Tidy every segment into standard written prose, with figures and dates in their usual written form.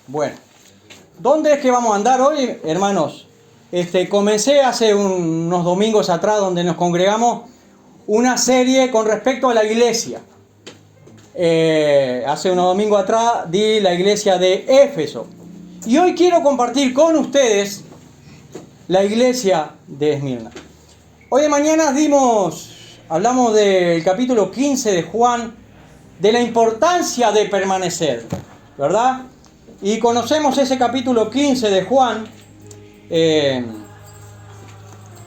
Bueno, ¿dónde es que vamos a andar hoy, hermanos? Comencé hace unos domingos atrás, donde nos congregamos, una serie con respecto a la iglesia. Hace unos domingos atrás di la iglesia de Éfeso. Y hoy quiero compartir con ustedes la iglesia de Esmirna. Hoy de mañana hablamos del capítulo 15 de Juan, de la importancia de permanecer, ¿verdad? Y conocemos ese capítulo 15 de Juan,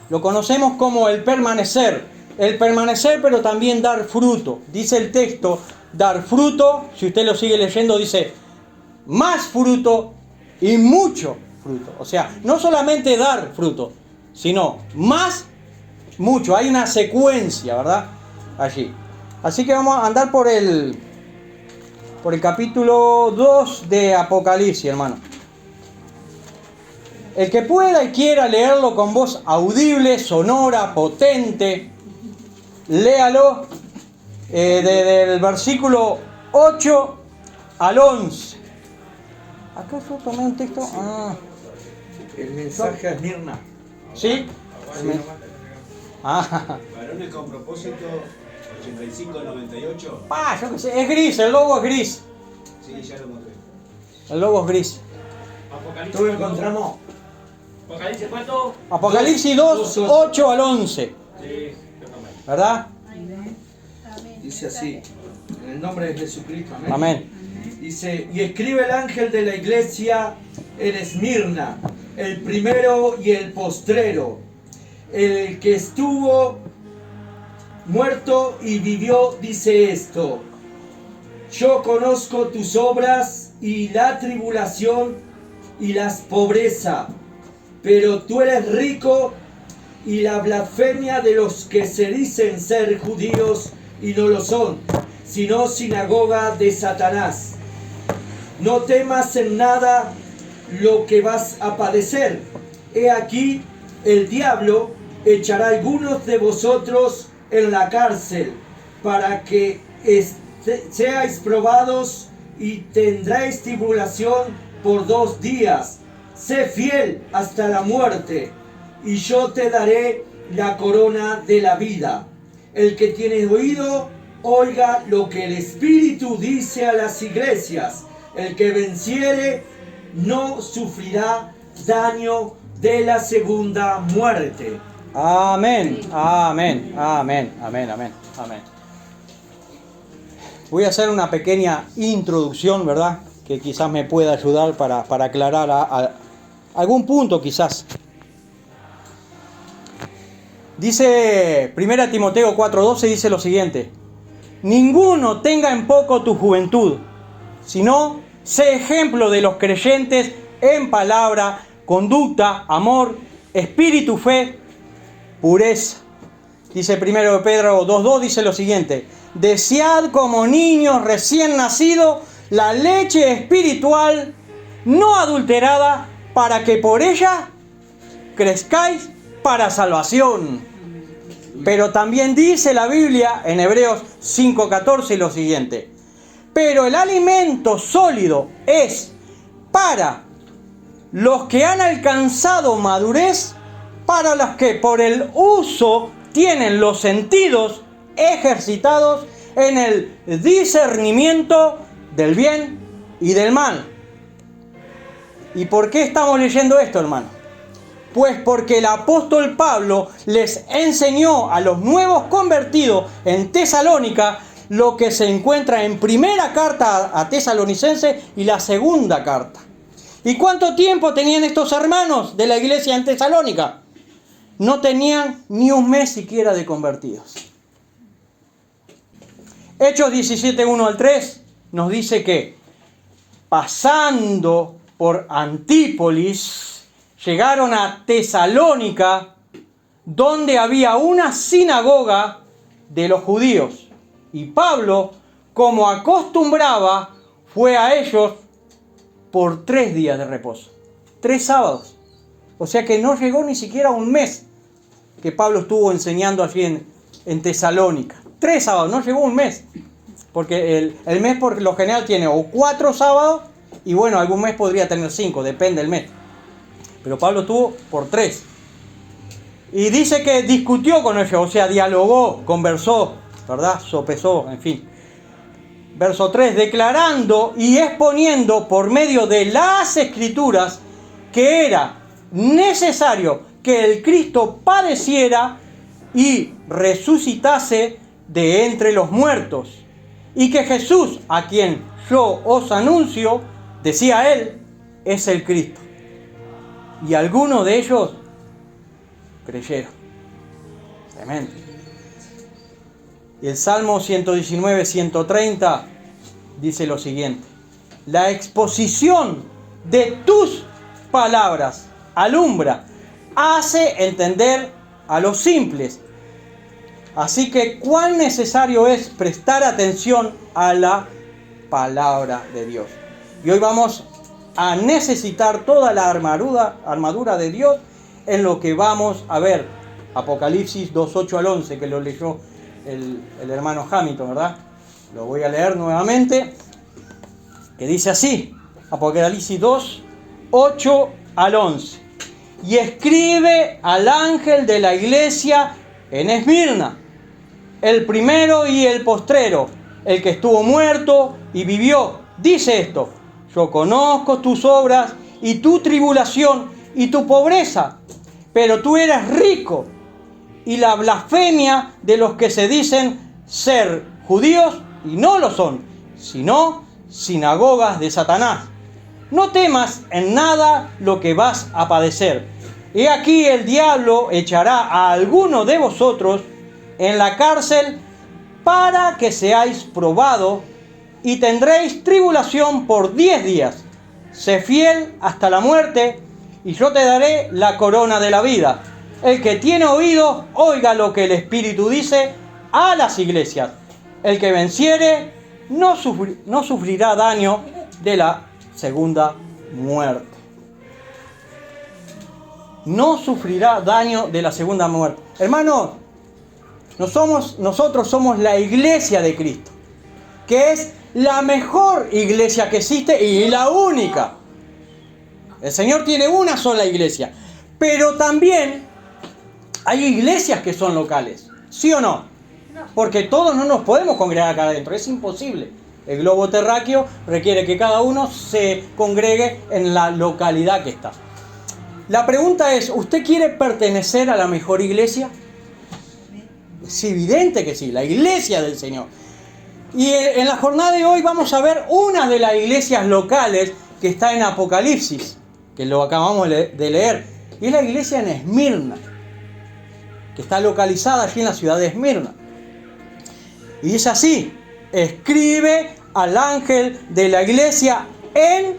lo conocemos como el permanecer, pero también dar fruto. Dice el texto, dar fruto, si usted lo sigue leyendo, dice más fruto y mucho fruto. O sea, no solamente dar fruto, sino más, mucho. Hay una secuencia, ¿verdad? Allí. Así que vamos a andar por el capítulo 2 de Apocalipsis, hermano. El que pueda y quiera leerlo con voz audible, sonora, potente, léalo desde el versículo 8 al 11. Acá yo tomé un texto. El mensaje a Esmirna. ¿Sí? Varones con propósito 85-98. Yo qué sé, es gris, el logo es gris. Sí, ya lo encontré. El logo es gris. ¿Tú lo encontramos? ¿Apocalipsis cuánto? Apocalipsis 2, 8 al 11. Sí, ¿Verdad? Dice así, en el nombre de Jesucristo. Amén. Amén. Dice, y escribe el ángel de la iglesia en Esmirna, el primero y el postrero, el que estuvo muerto y vivió, dice esto: yo conozco tus obras y la tribulación y las pobreza, pero tú eres rico, y la blasfemia de los que se dicen ser judíos y no lo son, sino sinagoga de Satanás. No temas en nada lo que vas a padecer. He aquí, el diablo echará a algunos de vosotros en la cárcel, para que seáis probados, y tendréis tribulación por 2 días. Sé fiel hasta la muerte, y yo te daré la corona de la vida. El que tiene oído, oiga lo que el Espíritu dice a las iglesias. El que venciere no sufrirá daño de la segunda muerte. Amén, amén, amén, amén, amén, amén. Voy a hacer una pequeña introducción, ¿verdad? Que quizás me pueda ayudar para aclarar algún punto, quizás. Dice 1 Timoteo 4:12, dice lo siguiente: ninguno tenga en poco tu juventud, sino sé ejemplo de los creyentes en palabra, conducta, amor, espíritu, fe, pureza. Dice 1 Pedro 2:2, dice lo siguiente: desead como niños recién nacidos la leche espiritual no adulterada, para que por ella crezcáis para salvación. Pero también dice la Biblia en Hebreos 5:14 lo siguiente: pero el alimento sólido es para los que han alcanzado madurez, para los que por el uso tienen los sentidos ejercitados en el discernimiento del bien y del mal. ¿Y por qué estamos leyendo esto, hermano? Pues porque el apóstol Pablo les enseñó a los nuevos convertidos en Tesalónica lo que se encuentra en primera carta a Tesalonicenses y la segunda carta. ¿Y cuánto tiempo tenían estos hermanos de la iglesia en Tesalónica? No tenían ni un mes siquiera de convertidos. Hechos 17:1 al 3 nos dice que, pasando por Antípolis, llegaron a Tesalónica, donde había una sinagoga de los judíos. Y Pablo, como acostumbraba, fue a ellos por 3 días de reposo. 3 sábados. O sea que no llegó ni siquiera un mes que Pablo estuvo enseñando allí en Tesalónica. 3 sábados, no llegó un mes. Porque el mes por lo general tiene o 4 sábados Y bueno, algún mes podría tener 5, depende del mes. Pero Pablo estuvo por 3. Y dice que discutió con ellos, o sea, dialogó, conversó, ¿verdad? Sopesó, en fin. Verso 3, declarando y exponiendo por medio de las Escrituras que era necesario que el Cristo padeciera y resucitase de entre los muertos, y que Jesús, a quien yo os anuncio, decía él, es el Cristo. Y algunos de ellos creyeron. Tremendo. Y el Salmo 119, 130 dice lo siguiente: la exposición de tus palabras alumbra, hace entender a los simples. Así que cuán necesario es prestar atención a la palabra de Dios. Y hoy vamos a necesitar toda la armadura de Dios en lo que vamos a ver. Apocalipsis 2, 8 al 11, que lo leyó el hermano Hamilton, ¿verdad? Lo voy a leer nuevamente, que dice así, Apocalipsis 2, 8 al 11. Y escribe al ángel de la iglesia en Esmirna, el primero y el postrero, el que estuvo muerto y vivió. Dice esto: yo conozco tus obras y tu tribulación y tu pobreza, pero tú eres rico, y la blasfemia de los que se dicen ser judíos y no lo son, sino sinagogas de Satanás. No temas en nada lo que vas a padecer. He aquí el diablo echará a alguno de vosotros en la cárcel para que seáis probados, y tendréis tribulación por 10 días. Sé fiel hasta la muerte, y yo te daré la corona de la vida. El que tiene oído, oiga lo que el Espíritu dice a las iglesias. El que venciere no sufrirá daño de la segunda muerte. No sufrirá daño de la segunda muerte. Hermanos, nosotros somos la iglesia de Cristo, que es la mejor iglesia que existe y la única. El Señor tiene una sola iglesia, pero también hay iglesias que son locales, ¿sí o no? Porque todos no nos podemos congregar acá adentro, es imposible. El globo terráqueo requiere que cada uno se congregue en la localidad que está. La pregunta es, ¿usted quiere pertenecer a la mejor iglesia? Es evidente que sí, la iglesia del Señor. Y en la jornada de hoy vamos a ver una de las iglesias locales que está en Apocalipsis, que lo acabamos de leer, y es la iglesia en Esmirna, que está localizada allí en la ciudad de Esmirna. Y dice así: escribe al ángel de la iglesia en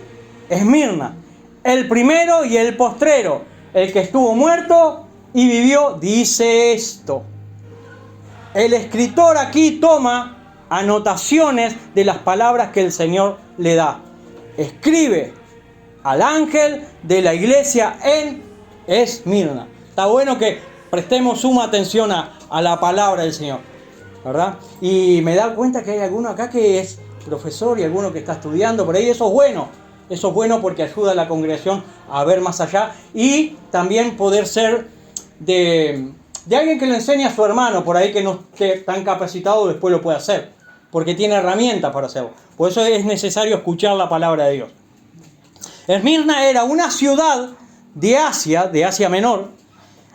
Esmirna, el primero y el postrero, el que estuvo muerto y vivió, dice esto. El escritor aquí toma anotaciones de las palabras que el Señor le da. Escribe al ángel de la iglesia en Esmirna. Está bueno que prestemos suma atención a la palabra del Señor, ¿verdad? Y me da cuenta que hay alguno acá que es profesor y alguno que está estudiando por ahí. Eso es bueno. Eso es bueno porque ayuda a la congregación a ver más allá y también poder ser de alguien que le enseñe a su hermano por ahí que no esté tan capacitado, después lo puede hacer, porque tiene herramientas para hacerlo. Por eso es necesario escuchar la palabra de Dios. Esmirna era una ciudad de Asia Menor.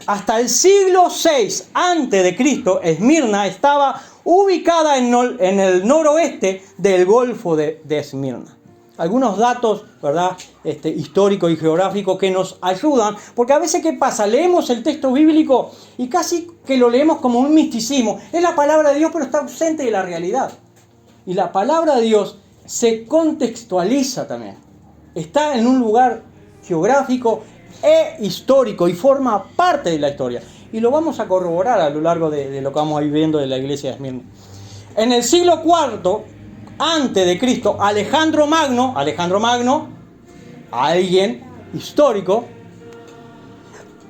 Hasta el siglo VI a.C., Esmirna estaba ubicada en el noroeste del Golfo de Esmirna. Algunos datos, ¿verdad?, históricos y geográficos que nos ayudan, porque a veces, ¿qué pasa? Leemos el texto bíblico y casi que lo leemos como un misticismo. Es la palabra de Dios, pero está ausente de la realidad. Y la palabra de Dios se contextualiza también. Está en un lugar geográfico e histórico y forma parte de la historia. Y lo vamos a corroborar a lo largo de lo que vamos a ir viendo de la iglesia de Esmirna. En el siglo IV antes de Cristo, Alejandro Magno, alguien histórico,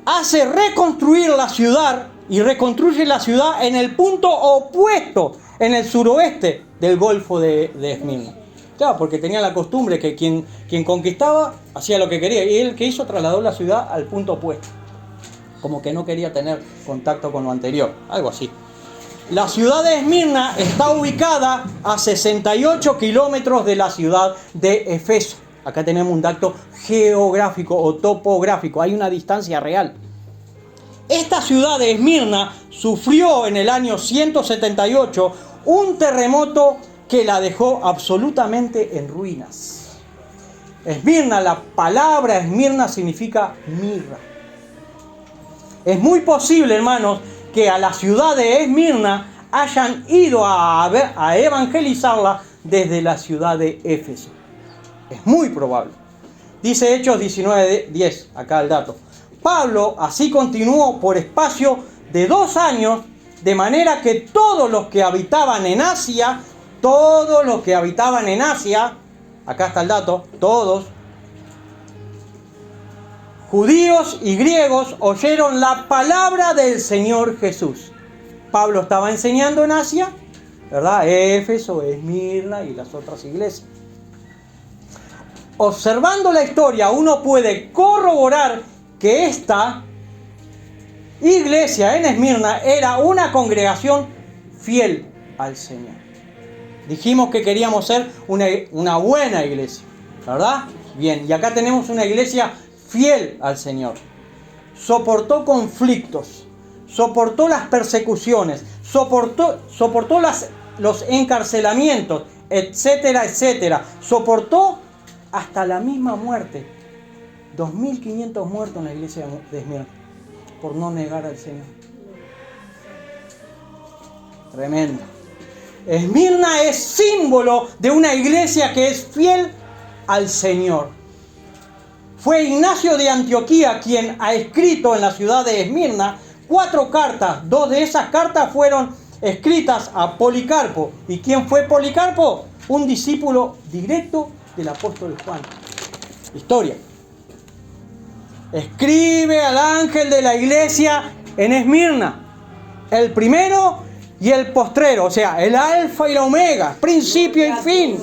hace reconstruir la ciudad y reconstruye la ciudad en el punto opuesto, en el suroeste del Golfo de Esmirna. Claro, porque tenía la costumbre que quien conquistaba hacía lo que quería. Y él, ¿qué hizo? Trasladó la ciudad al punto opuesto. Como que no quería tener contacto con lo anterior. Algo así. La ciudad de Esmirna está ubicada a 68 kilómetros de la ciudad de Éfeso. Acá tenemos un dato geográfico o topográfico. Hay una distancia real. Esta ciudad de Esmirna sufrió en el año 178 un terremoto que la dejó absolutamente en ruinas. Esmirna, la palabra Esmirna significa mirra. Es muy posible, hermanos, que a la ciudad de Esmirna hayan ido a evangelizarla desde la ciudad de Éfeso. Es muy probable. Dice Hechos 19:10, acá el dato. Pablo así continuó por espacio de 2 años, de manera que todos los que habitaban en Asia, acá está el dato, todos, judíos y griegos, oyeron la palabra del Señor Jesús. Pablo estaba enseñando en Asia, ¿verdad? Éfeso, Esmirna y las otras iglesias. Observando la historia, uno puede corroborar que esta iglesia en Esmirna era una congregación fiel al Señor. Dijimos que queríamos ser una buena iglesia, ¿verdad? Bien, y acá tenemos una iglesia fiel al Señor. Soportó conflictos, soportó las persecuciones, soportó los encarcelamientos, etcétera, etcétera. Soportó hasta la misma muerte. 2.500 muertos en la iglesia de Esmirna por no negar al Señor. Tremendo. Esmirna es símbolo de una iglesia que es fiel al Señor. Fue Ignacio de Antioquía quien ha escrito en la ciudad de Esmirna 4 cartas. 2 de esas cartas fueron escritas a Policarpo. ¿Y quién fue Policarpo? Un discípulo directo del apóstol Juan. Historia. Escribe al ángel de la iglesia en Esmirna, el primero y el postrero, o sea, el alfa y la omega, principio y fin,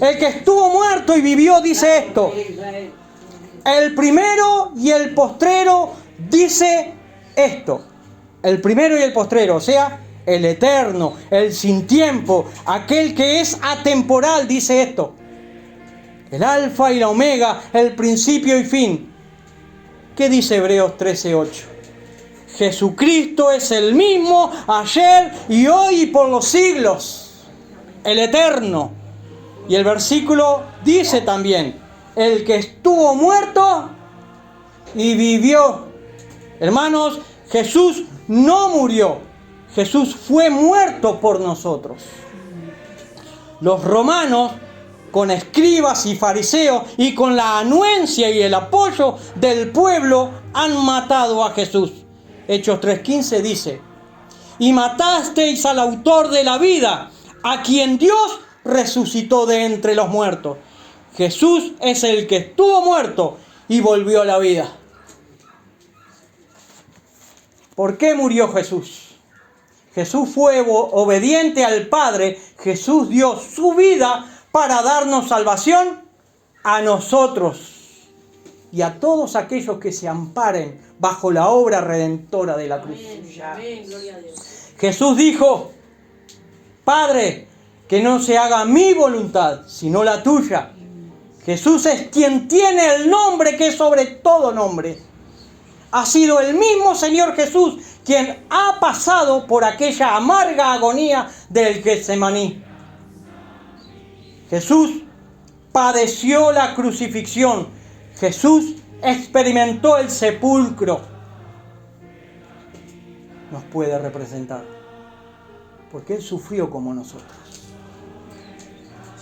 el que estuvo muerto y vivió, dice esto. El primero y el postrero dice esto. El primero y el postrero, o sea, el eterno, el sin tiempo, aquel que es atemporal, dice esto. El alfa y la omega, el principio y fin. ¿Qué dice Hebreos 13:8? Jesucristo es el mismo ayer y hoy y por los siglos, el eterno. Y el versículo dice también, el que estuvo muerto y vivió. Hermanos, Jesús no murió, Jesús fue muerto por nosotros. Los romanos, con escribas y fariseos y con la anuencia y el apoyo del pueblo, han matado a Jesús. Hechos 3:15 dice, y matasteis al autor de la vida, a quien Dios resucitó de entre los muertos. Jesús es el que estuvo muerto y volvió a la vida. ¿Por qué murió Jesús? Jesús fue obediente al Padre. Jesús dio su vida para darnos salvación a nosotros y a todos aquellos que se amparen bajo la obra redentora de la cruz. Amén, gloria a Dios. Jesús dijo, Padre, que no se haga mi voluntad, sino la tuya. Jesús es quien tiene el nombre que es sobre todo nombre. Ha sido el mismo Señor Jesús quien ha pasado por aquella amarga agonía del Getsemaní. Jesús padeció la crucifixión. Jesús experimentó el sepulcro. Nos puede representar, porque Él sufrió como nosotros.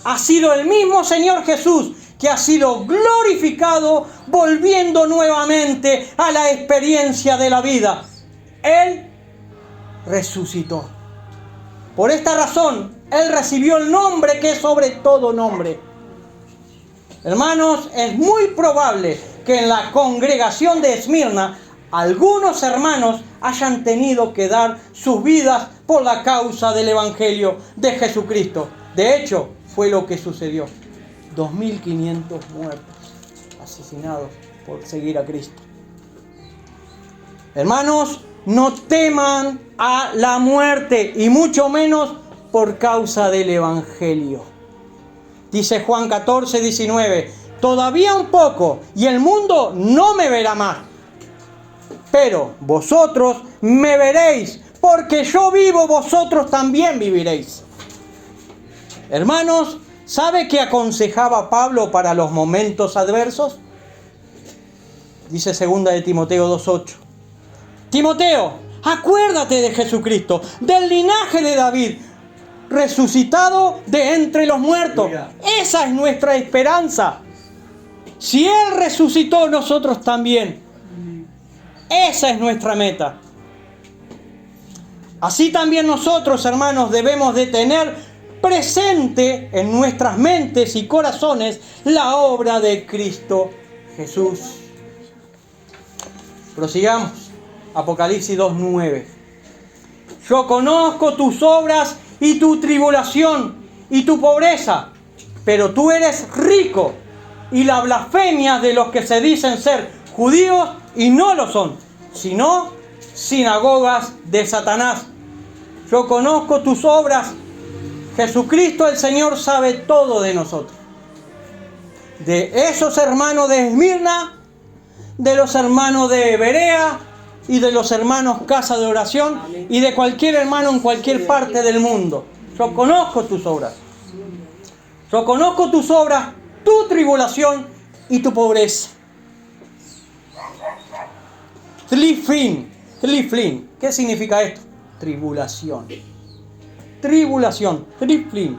Ha sido el mismo Señor Jesús que ha sido glorificado, volviendo nuevamente a la experiencia de la vida. Él resucitó. Por esta razón, Él recibió el nombre que es sobre todo nombre. Hermanos, es muy probable que en la congregación de Esmirna algunos hermanos hayan tenido que dar sus vidas por la causa del Evangelio de Jesucristo. De hecho, fue lo que sucedió. 2.500 muertos, asesinados por seguir a Cristo. Hermanos, no teman a la muerte, y mucho menos por causa del Evangelio. Dice Juan 14, 19, todavía un poco, y el mundo no me verá más. Pero vosotros me veréis, porque yo vivo, vosotros también viviréis. Hermanos, ¿sabe qué aconsejaba Pablo para los momentos adversos? Dice 2 de Timoteo 2:8. Timoteo, acuérdate de Jesucristo, del linaje de David, resucitado de entre los muertos. Esa es nuestra esperanza. Si Él resucitó, nosotros también. Esa es nuestra meta. Así también nosotros, hermanos, debemos de tener presente en nuestras mentes y corazones la obra de Cristo Jesús. Prosigamos. Apocalipsis 2:9. Yo conozco tus obras y tu tribulación y tu pobreza, pero tú eres rico, y la blasfemia de los que se dicen ser judíos y no lo son, sino sinagogas de Satanás. Yo conozco tus obras. Jesucristo el Señor sabe todo de nosotros. De esos hermanos de Esmirna, de los hermanos de Berea y de los hermanos Casa de Oración y de cualquier hermano en cualquier parte del mundo. Yo conozco tus obras. Yo conozco tus obras, tu tribulación y tu pobreza. Tliflin. ¿Qué significa esto? Tribulación. Tribulación. Tliflin.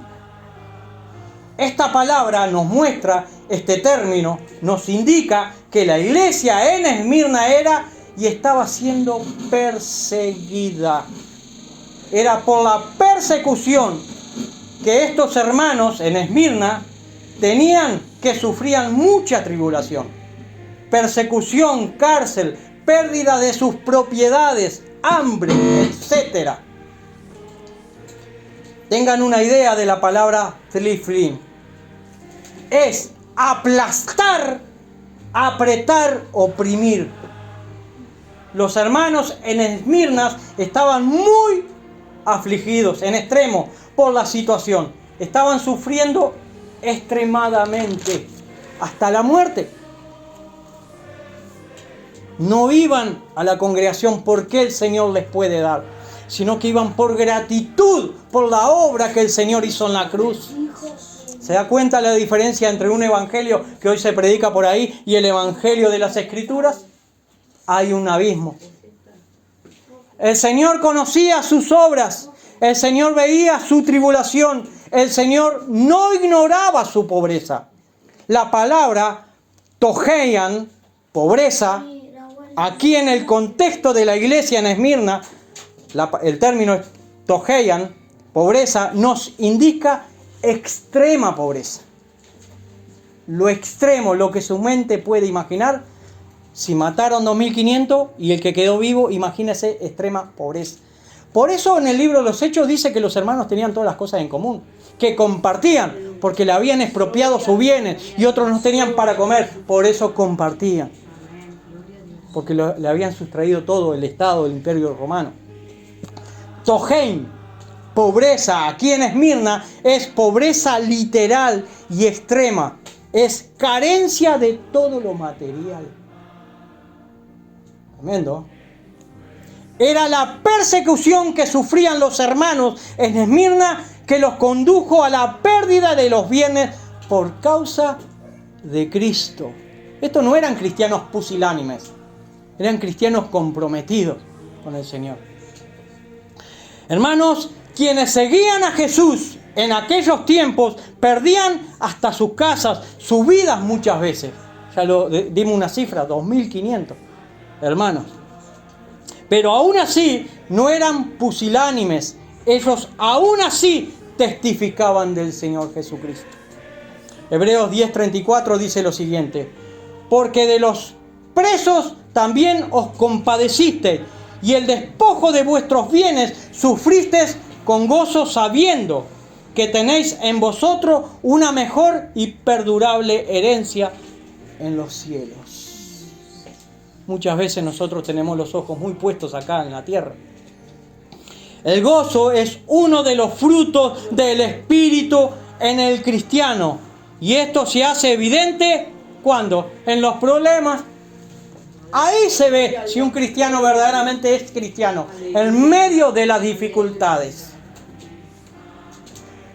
Esta palabra nos muestra, este término nos indica que la iglesia en Esmirna era y estaba siendo perseguida. Era por la persecución que estos hermanos en Esmirna tenían, que sufrían mucha tribulación. Persecución, cárcel, pérdida de sus propiedades, hambre, etc. Tengan una idea de la palabra tliflin. Es aplastar, apretar, oprimir. Los hermanos en Esmirna estaban muy afligidos, en extremo, por la situación. Estaban sufriendo extremadamente, hasta la muerte. No iban a la congregación porque el Señor les puede dar, sino que iban por gratitud, por la obra que el Señor hizo en la cruz. ¿Se da cuenta la diferencia entre un evangelio que hoy se predica por ahí y el evangelio de las Escrituras? Hay un abismo. El Señor conocía sus obras, el Señor veía su tribulación, el Señor no ignoraba su pobreza. La palabra tojeian, pobreza, aquí en el contexto de la iglesia en Esmirna, el término tojeian, pobreza, nos indica extrema pobreza. Lo extremo, lo que su mente puede imaginar. Si mataron 2.500 y el que quedó vivo, imagínese extrema pobreza. Por eso en el libro de los Hechos dice que los hermanos tenían todas las cosas en común, que compartían, porque le habían expropiado sus bienes y otros no tenían para comer, por eso compartían, porque le habían sustraído todo el Estado, el Imperio Romano. Toheim, pobreza, aquí en Esmirna, es pobreza literal y extrema, es carencia de todo lo material. Tremendo. Era la persecución que sufrían los hermanos en Esmirna que los condujo a la pérdida de los bienes por causa de Cristo. Estos no eran cristianos pusilánimes, eran cristianos comprometidos con el Señor. Hermanos, quienes seguían a Jesús en aquellos tiempos perdían hasta sus casas, sus vidas muchas veces. Ya lo dimos una cifra, 2.500 hermanos. Pero aún así no eran pusilánimes. Ellos aún así testificaban del Señor Jesucristo. Hebreos 10:34 dice lo siguiente: porque de los presos también os compadecisteis, y el despojo de vuestros bienes sufristeis con gozo, sabiendo que tenéis en vosotros una mejor y perdurable herencia en los cielos. Muchas veces nosotros tenemos los ojos muy puestos acá en la tierra. El gozo es uno de los frutos del Espíritu en el cristiano. Y esto se hace evidente cuando en los problemas. Ahí se ve si un cristiano verdaderamente es cristiano, en medio de las dificultades.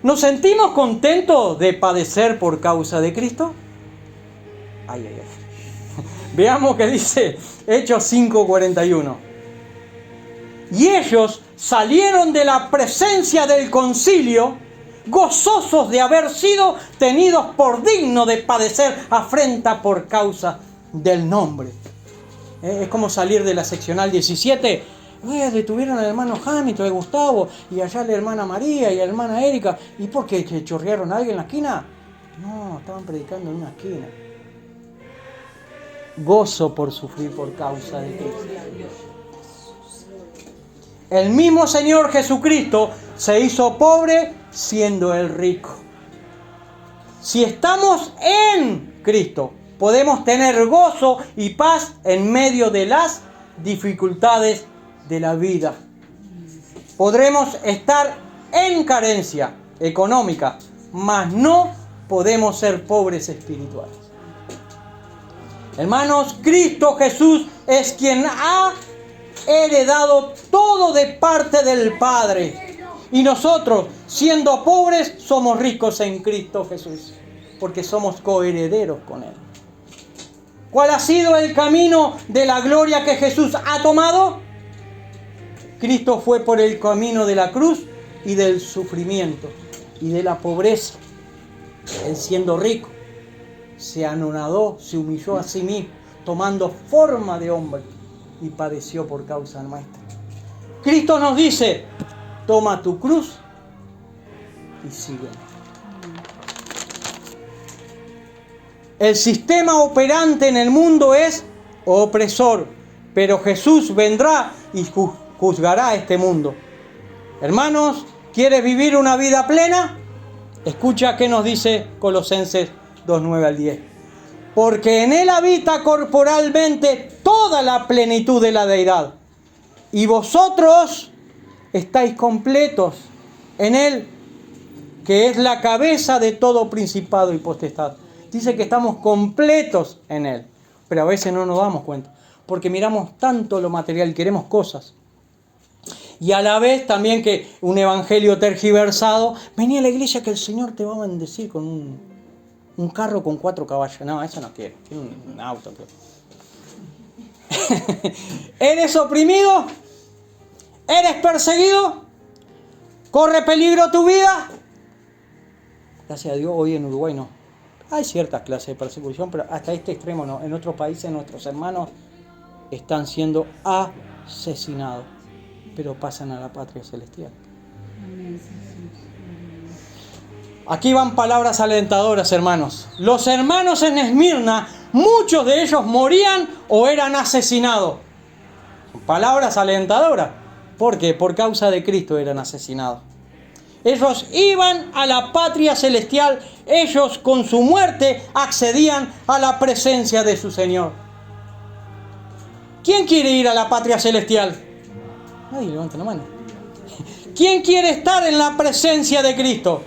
¿Nos sentimos contentos de padecer por causa de Cristo? Ay, ay, ay. Veamos qué dice Hechos 5:41. Y ellos salieron de la presencia del concilio, gozosos de haber sido tenidos por dignos de padecer afrenta por causa del nombre. Es como salir de la seccional 17. Detuvieron al hermano Hamilton, al Gustavo, y allá la hermana María y la hermana Erika. ¿Y por qué? ¿Que chorrearon a alguien en la esquina? No, estaban predicando en una esquina. Gozo por sufrir por causa de Cristo. El mismo Señor Jesucristo se hizo pobre siendo el rico. Si estamos en Cristo, podemos tener gozo y paz en medio de las dificultades de la vida. Podremos estar en carencia económica, mas no podemos ser pobres espirituales. Hermanos, Cristo Jesús es quien ha heredado todo de parte del Padre. Y nosotros, siendo pobres, somos ricos en Cristo Jesús, porque somos coherederos con Él. ¿Cuál ha sido el camino de la gloria que Jesús ha tomado? Cristo fue por el camino de la cruz y del sufrimiento y de la pobreza. Él, siendo rico, se anonadó, se humilló a sí mismo, tomando forma de hombre, y padeció por causa nuestra. Cristo nos dice: toma tu cruz y sígueme. El sistema operante en el mundo es opresor, pero Jesús vendrá y juzgará este mundo. Hermanos, ¿quieres vivir una vida plena? Escucha qué nos dice Colosenses 2:9 al 10. Porque en Él habita corporalmente toda la plenitud de la deidad, y vosotros estáis completos en Él, que es la cabeza de todo principado y potestad. Dice que estamos completos en Él, pero a veces no nos damos cuenta, porque miramos tanto lo material, queremos cosas. Y a la vez también que un evangelio tergiversado: vení a la iglesia que el Señor te va a bendecir con un carro con 4 caballos. No, eso no quiero, quiero un auto. ¿Eres oprimido? ¿Eres perseguido? ¿Corre peligro tu vida? Gracias a Dios, hoy en Uruguay no. Hay ciertas clases de persecución, pero hasta este extremo no. En otros países nuestros hermanos están siendo asesinados, pero pasan a la patria celestial. Aquí van palabras alentadoras, hermanos. Los hermanos en Esmirna, muchos de ellos morían o eran asesinados. Palabras alentadoras. ¿Por qué? Por causa de Cristo eran asesinados. Ellos iban a la patria celestial. Ellos con su muerte accedían a la presencia de su Señor. ¿Quién quiere ir a la patria celestial? Nadie, levanta la mano. ¿Quién quiere estar en la presencia de Cristo?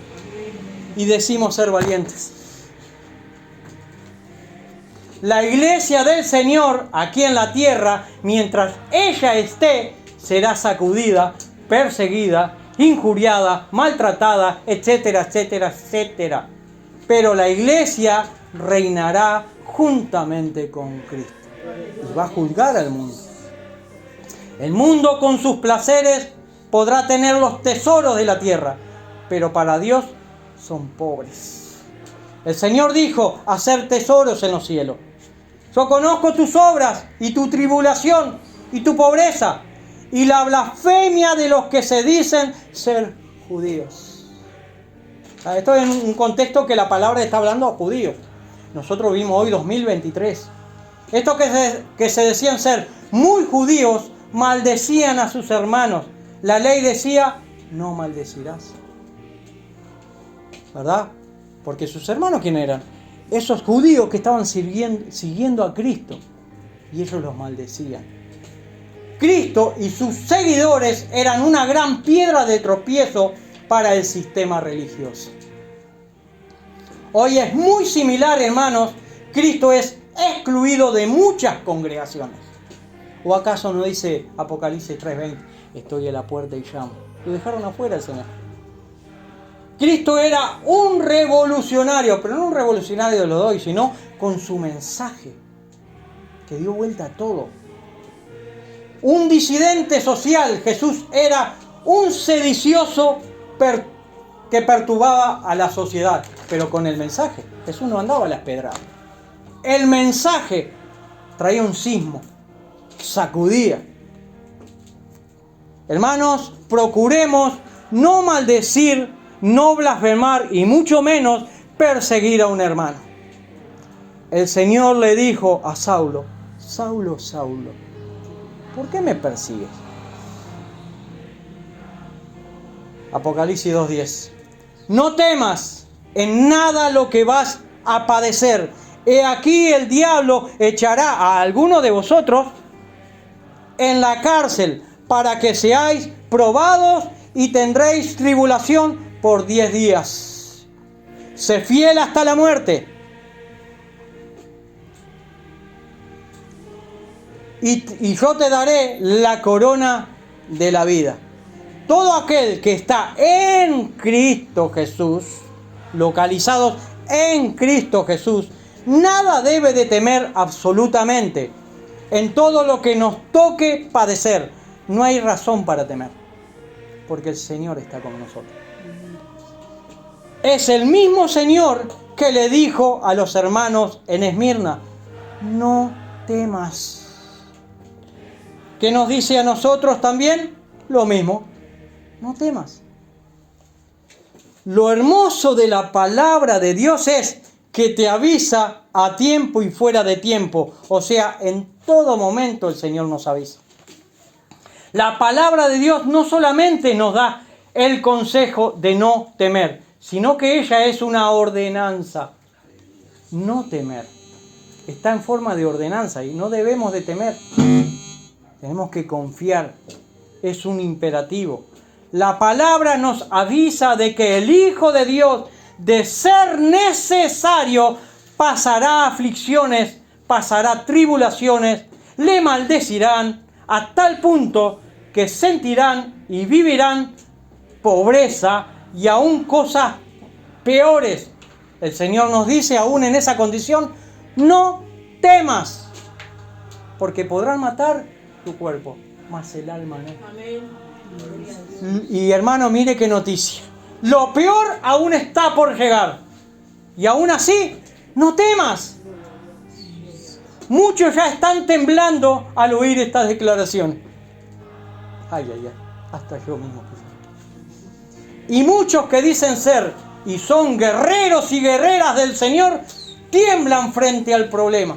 Y decimos ser valientes. La iglesia del Señor aquí en la tierra, mientras ella esté, será sacudida, perseguida, injuriada, maltratada, etcétera, etcétera, etcétera. Pero la iglesia reinará juntamente con Cristo y va a juzgar al mundo. El mundo con sus placeres podrá tener los tesoros de la tierra, pero para Dios son pobres. El Señor dijo: hacer tesoros en los cielos. Yo conozco tus obras y tu tribulación y tu pobreza y la blasfemia de los que se dicen ser judíos. Esto es en un contexto que la palabra está hablando a judíos. Nosotros vimos hoy 2023. Estos que se decían ser muy judíos maldecían a sus hermanos. La ley decía: no maldecirás. ¿verdad? Porque sus hermanos, ¿quién eran? Esos judíos que estaban siguiendo a Cristo. Y ellos los maldecían. Cristo y sus seguidores eran una gran piedra de tropiezo para el sistema religioso. Hoy es muy similar, hermanos. Cristo es excluido de muchas congregaciones. ¿O acaso no dice Apocalipsis 3:20? Estoy a la puerta y llamo. Lo dejaron afuera el Señor. Cristo era un revolucionario, pero no un revolucionario de los de hoy, sino con su mensaje, que dio vuelta a todo. Un disidente social. Jesús era un sedicioso que perturbaba a la sociedad, pero con el mensaje. Jesús no andaba a las pedradas. El mensaje traía un sismo, sacudía. Hermanos, procuremos no maldecir, no blasfemar y mucho menos perseguir a un hermano. El Señor le dijo a Saulo: Saulo, Saulo, ¿por qué me persigues? Apocalipsis 2:10. No temas en nada lo que vas a padecer. He aquí el diablo echará a alguno de vosotros en la cárcel para que seáis probados y tendréis tribulación por 10 días. Sé fiel hasta la muerte. Y yo te daré la corona de la vida. Todo aquel que está en Cristo Jesús, localizados en Cristo Jesús, nada debe de temer absolutamente. En todo lo que nos toque padecer, no hay razón para temer, porque el Señor está con nosotros. Es el mismo Señor que le dijo a los hermanos en Esmirna: no temas. ¿Qué nos dice a nosotros también? Lo mismo. No temas. Lo hermoso de la palabra de Dios es que te avisa a tiempo y fuera de tiempo. O sea, en todo momento el Señor nos avisa. La palabra de Dios no solamente nos da el consejo de no temer, sino que ella es una ordenanza. No temer. Está en forma de ordenanza y no debemos de temer. Tenemos que confiar. Es un imperativo. La palabra nos avisa de que el Hijo de Dios, de ser necesario, pasará aflicciones, pasará tribulaciones, le maldecirán a tal punto que sentirán y vivirán pobreza y aún cosas peores. El Señor nos dice, aún en esa condición, no temas, porque podrán matar tu cuerpo, mas el alma no. Amén. Y hermano, mire qué noticia. Lo peor aún está por llegar. Y aún así, no temas. Muchos ya están temblando al oír estas declaraciones. Ay, ay, ay. Hasta yo mismo. Y muchos que dicen ser y son guerreros y guerreras del Señor, tiemblan frente al problema.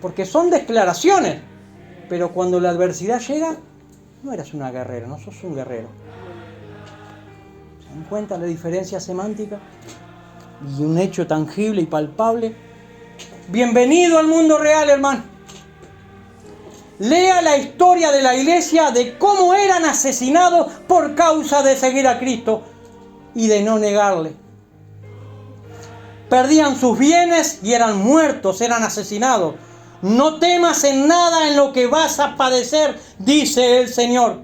Porque son declaraciones. Pero cuando la adversidad llega, no eras una guerrera, no sos un guerrero. ¿Se dan cuenta la diferencia semántica? Y un hecho tangible y palpable. Bienvenido al mundo real, hermano. Lea la historia de la iglesia de cómo eran asesinados por causa de seguir a Cristo y de no negarle. Perdían sus bienes y eran muertos, eran asesinados. No temas en nada en lo que vas a padecer, dice el Señor.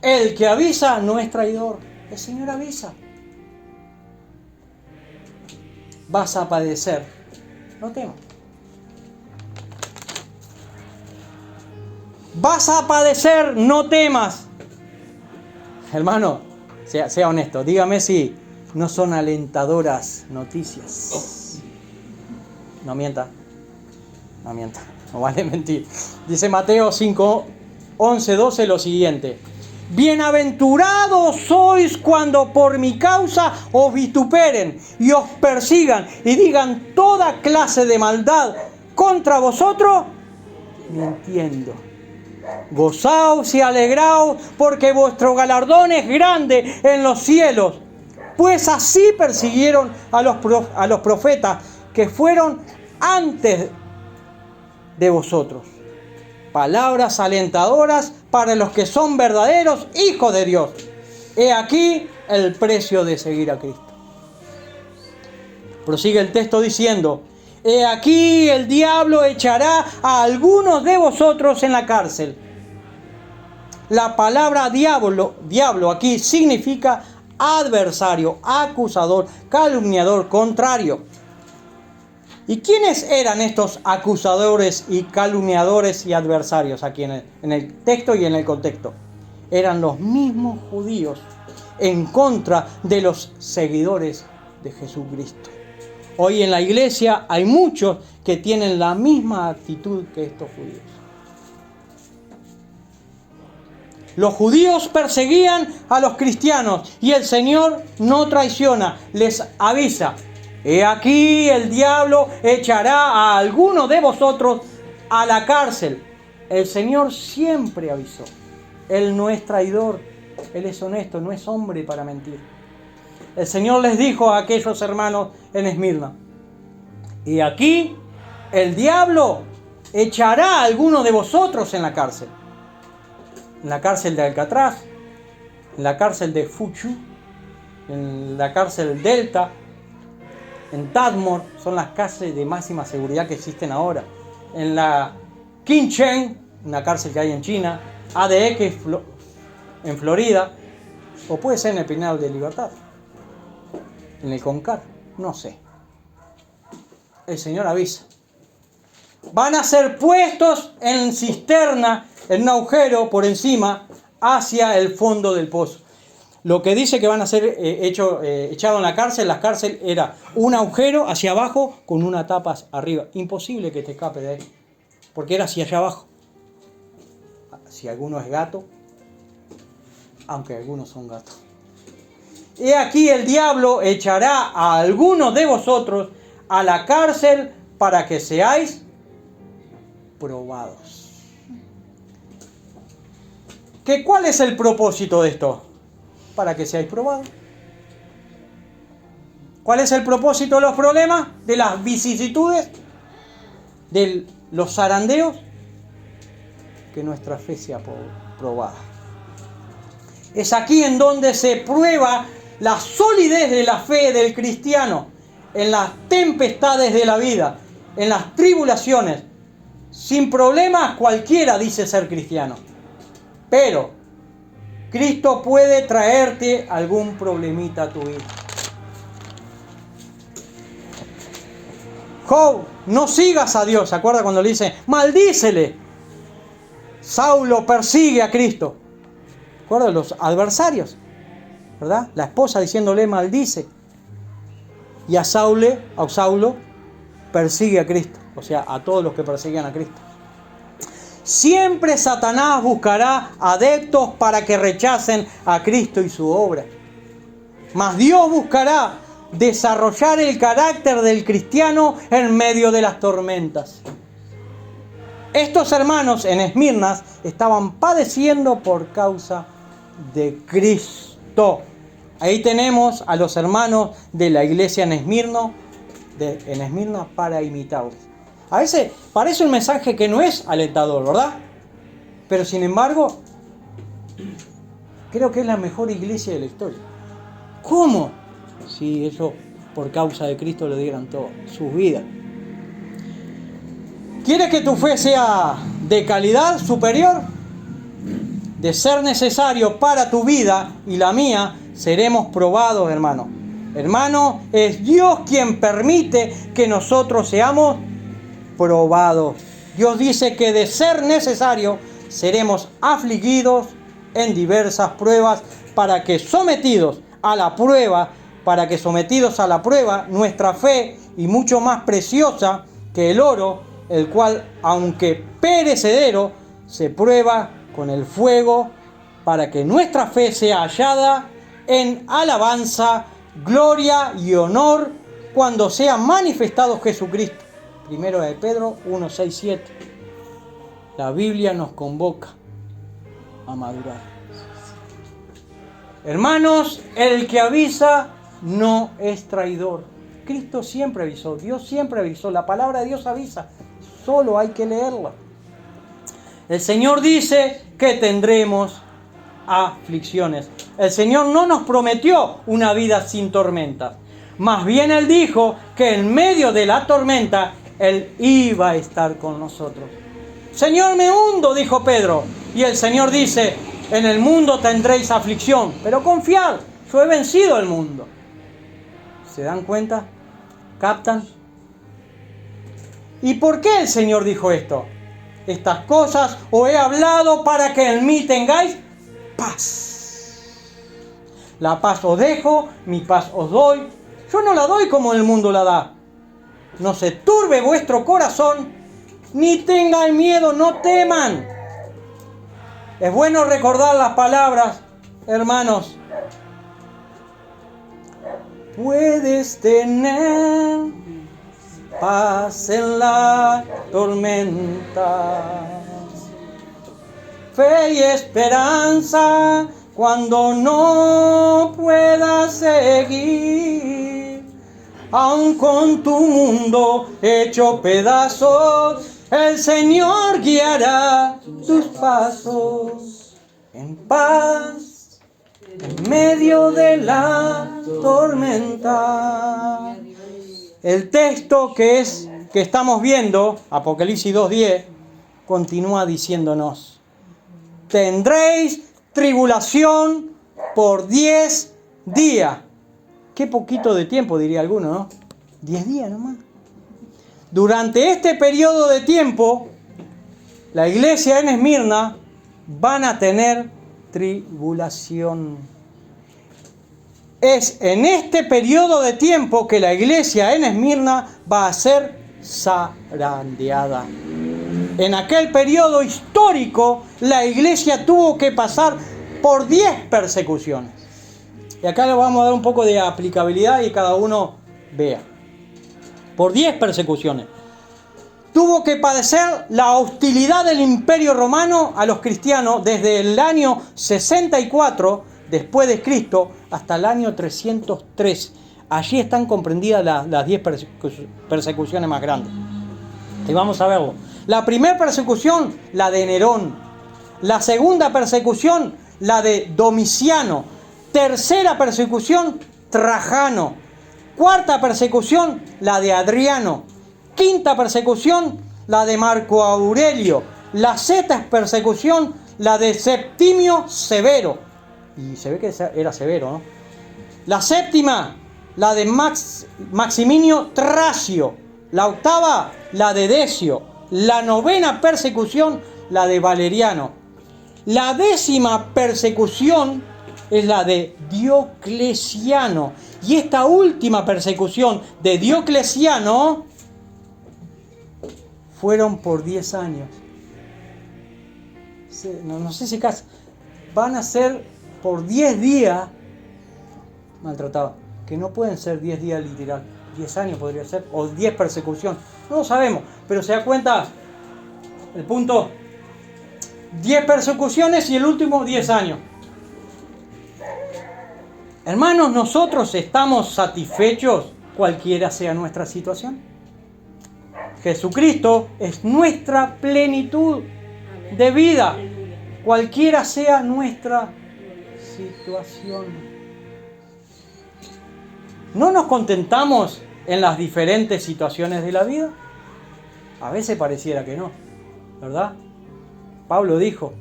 El que avisa no es traidor. El Señor avisa. Vas a padecer. No temas. Vas a padecer, no temas. Hermano, sea honesto. Dígame si no son alentadoras noticias. No mienta. No mienta, no vale mentir. Dice Mateo 5, 11, 12 lo siguiente. Bienaventurados sois cuando por mi causa os vituperen y os persigan y digan toda clase de maldad contra vosotros, mintiendo. Gozaos y alegraos porque vuestro galardón es grande en los cielos, Pues así persiguieron a los profetas que fueron antes de vosotros. Palabras alentadoras para los que son verdaderos hijos de Dios. He aquí el precio de seguir a Cristo. Prosigue el texto diciendo: he aquí el diablo echará a algunos de vosotros en la cárcel. La palabra diablo aquí significa adversario, acusador, calumniador, contrario. ¿Y quiénes eran estos acusadores y calumniadores y adversarios aquí en el texto y en el contexto? Eran los mismos judíos en contra de los seguidores de Jesucristo. Hoy en la iglesia hay muchos que tienen la misma actitud que estos judíos. Los judíos perseguían a los cristianos y el Señor no traiciona, les avisa: he aquí el diablo echará a alguno de vosotros a la cárcel. El Señor siempre avisó. Él no es traidor, Él es honesto, no es hombre para mentir. El Señor les dijo a aquellos hermanos en Esmirna: y aquí el diablo echará a alguno de vosotros en la cárcel. En la cárcel de Alcatraz, en la cárcel de Fuchu, en la cárcel Delta, en Tadmor, son las cárceles de máxima seguridad que existen ahora. En la Quinchen, una cárcel que hay en China, ADX en Florida, o puede ser en el Pinal de Libertad, en el Concar, no sé. El Señor avisa. Van a ser puestos en cisterna, en un agujero por encima, hacia el fondo del pozo. Lo que dice que van a ser echados en la cárcel era un agujero hacia abajo con una tapa arriba. Imposible que te escape de ahí, porque era hacia allá abajo. Si alguno es gato, aunque algunos son gatos. He aquí el diablo echará a algunos de vosotros a la cárcel para que seáis probados. ¿Cuál es el propósito de esto? Para que seáis probados. ¿Cuál es el propósito de los problemas? ¿De las vicisitudes? ¿De los zarandeos? Que nuestra fe sea probada. Es aquí en donde se prueba la solidez de la fe del cristiano, en las tempestades de la vida, en las tribulaciones. Sin problemas cualquiera dice ser cristiano, pero Cristo puede traerte algún problemita a tu vida. Job, no sigas a Dios. ¿Se acuerda cuando le dice, maldícele? Saulo persigue a Cristo. ¿Se acuerdan los adversarios? ¿Verdad? La esposa diciéndole maldice. Y a Saulo persigue a Cristo. O sea, a todos los que persiguen a Cristo. Siempre Satanás buscará adeptos para que rechacen a Cristo y su obra. Mas Dios buscará desarrollar el carácter del cristiano en medio de las tormentas. Estos hermanos en Esmirna estaban padeciendo por causa de Cristo. Ahí tenemos a los hermanos de la iglesia en Esmirna para imitarlos. A veces parece un mensaje que no es alentador, ¿verdad? Pero sin embargo, creo que es la mejor iglesia de la historia. ¿Cómo? Si ellos por causa de Cristo le dieran todo, sus vidas. ¿Quieres que tu fe sea de calidad superior? De ser necesario para tu vida y la mía, seremos probados, hermano. Hermano, es Dios quien permite que nosotros seamos probados. Dios dice que de ser necesario, seremos afligidos en diversas pruebas para que sometidos a la prueba, nuestra fe, y mucho más preciosa que el oro, el cual, aunque perecedero, se prueba con el fuego, para que nuestra fe sea hallada en alabanza, gloria y honor cuando sea manifestado Jesucristo. Primero de Pedro 1, 6, 7. La Biblia nos convoca a madurar. Hermanos, el que avisa no es traidor. Cristo siempre avisó, Dios siempre avisó, la palabra de Dios avisa, solo hay que leerla. El Señor dice que tendremos aflicciones. El Señor no nos prometió una vida sin tormentas. Más bien Él dijo que en medio de la tormenta Él iba a estar con nosotros. Señor, me hundo, dijo Pedro. Y el Señor dice, en el mundo tendréis aflicción, pero confiad, yo he vencido al mundo. ¿Se dan cuenta? ¿Captan? ¿Y por qué el Señor dijo esto? Estas cosas os he hablado para que en mí tengáis paz. La paz os dejo, mi paz os doy. Yo no la doy como el mundo la da. No se turbe vuestro corazón, ni tengan miedo, no teman. Es bueno recordar las palabras, hermanos. Puedes tener paz en la tormenta, fe y esperanza cuando no puedas seguir, aun con tu mundo hecho pedazos, el Señor guiará tus pasos en paz en medio de la tormenta. El texto que estamos viendo, Apocalipsis 2:10, continúa diciéndonos: tendréis tribulación por 10 días. Qué poquito de tiempo, diría alguno, ¿no? 10 días nomás. Durante este periodo de tiempo, la iglesia en Esmirna van a tener tribulación. Es en este periodo de tiempo que la iglesia en Esmirna va a ser zarandeada. En aquel periodo histórico, la iglesia tuvo que pasar por 10 persecuciones. Y acá le vamos a dar un poco de aplicabilidad y cada uno vea. Por 10 persecuciones. Tuvo que padecer la hostilidad del Imperio Romano a los cristianos desde el año 64 después de Cristo hasta el año 303. Allí están comprendidas las 10 persecuciones más grandes. Y vamos a verlo. La primera persecución, la de Nerón. La segunda persecución, la de Domiciano. Tercera persecución, Trajano. Cuarta persecución, la de Adriano. Quinta persecución, la de Marco Aurelio. La sexta persecución, la de Septimio Severo. Y se ve que era severo, ¿no? La séptima, la de Maximinio Tracio. La octava, la de Decio. La novena persecución, la de Valeriano. La 10ª persecución es la de Diocleciano. Y esta última persecución de Diocleciano fueron por 10 años. No sé si casi van a ser por 10 días maltratados. Que no pueden ser 10 días literal. 10 años podría ser. O 10 persecuciones. No lo sabemos. Pero se da cuenta el punto. 10 persecuciones y el último 10 años. Hermanos, nosotros estamos satisfechos cualquiera sea nuestra situación. Jesucristo es nuestra plenitud de vida, cualquiera sea nuestra situación. ¿No nos contentamos en las diferentes situaciones de la vida? A veces pareciera que no, ¿verdad? Pablo dijo,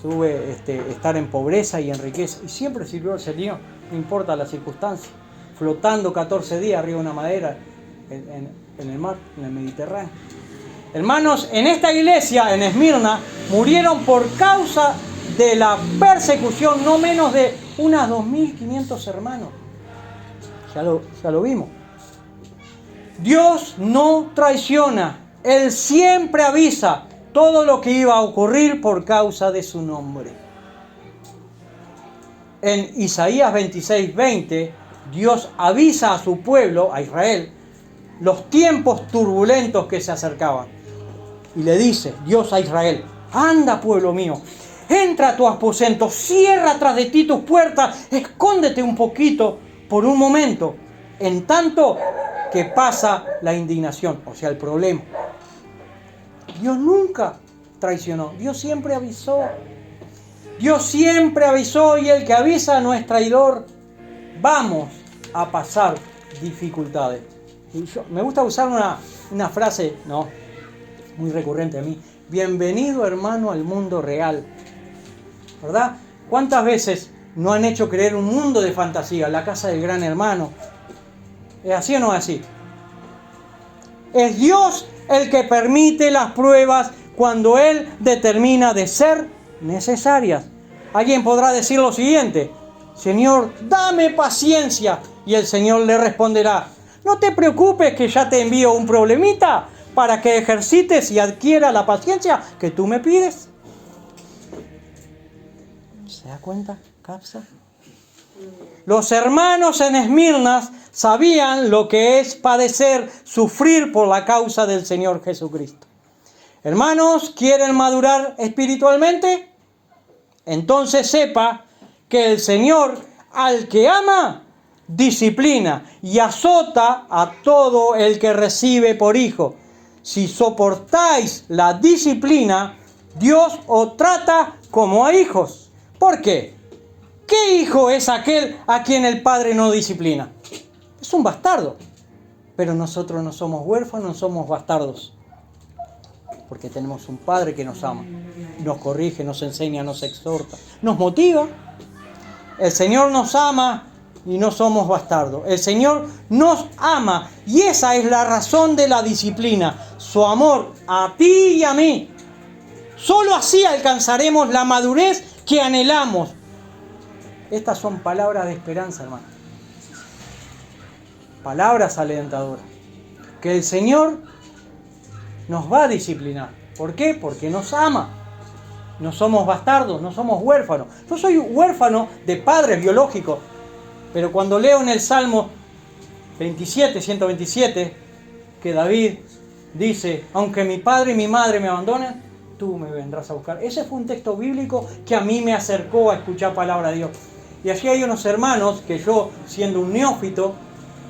sube estar en pobreza y en riqueza, y siempre sirvió al Señor, no importa la circunstancia, flotando 14 días arriba de una madera en el mar, en el Mediterráneo. Hermanos, en esta iglesia, en Esmirna, murieron por causa de la persecución no menos de unas 2.500 hermanos. Ya lo vimos. Dios no traiciona, Él siempre avisa todo lo que iba a ocurrir por causa de su nombre. En Isaías 26:20, Dios avisa a su pueblo, a Israel, los tiempos turbulentos que se acercaban. Y le dice Dios a Israel: anda, pueblo mío, entra a tu aposento, cierra tras de ti tus puertas, escóndete un poquito, por un momento, en tanto que pasa la indignación, o sea, el problema. Dios nunca traicionó, Dios siempre avisó. Dios siempre avisó y el que avisa no es traidor. Vamos a pasar dificultades. Me gusta usar una frase, no, muy recurrente a mí. Bienvenido, hermano, al mundo real. ¿Verdad? ¿Cuántas veces nos han hecho creer un mundo de fantasía, la casa del gran hermano? ¿Es así o no es así? Es Dios el que permite las pruebas cuando Él determina de ser necesarias. Alguien podrá decir lo siguiente: Señor, dame paciencia. Y el Señor le responderá: no te preocupes que ya te envío un problemita para que ejercites y adquieras la paciencia que tú me pides. ¿Se da cuenta, Capsa? Los hermanos en Esmirna sabían lo que es padecer, sufrir por la causa del Señor Jesucristo. Hermanos, ¿quieren madurar espiritualmente? Entonces sepa que el Señor, al que ama, disciplina y azota a todo el que recibe por hijo. Si soportáis la disciplina, Dios os trata como a hijos. ¿Por qué? ¿Qué hijo es aquel a quien el Padre no disciplina? Es un bastardo. Pero nosotros no somos huérfanos, somos bastardos. Porque tenemos un Padre que nos ama, nos corrige, nos enseña, nos exhorta, nos motiva. El Señor nos ama y no somos bastardos. El Señor nos ama y esa es la razón de la disciplina, su amor a ti y a mí. Solo así alcanzaremos la madurez que anhelamos. Estas son palabras de esperanza, hermano. Palabras alentadoras. Que el Señor nos va a disciplinar. ¿Por qué? Porque nos ama. No somos bastardos, no somos huérfanos. Yo soy huérfano de padres biológicos. Pero cuando leo en el Salmo 127, que David dice: aunque mi padre y mi madre me abandonen, tú me vendrás a buscar. Ese fue un texto bíblico que a mí me acercó a escuchar palabra de Dios. Y allí hay unos hermanos que yo, siendo un neófito,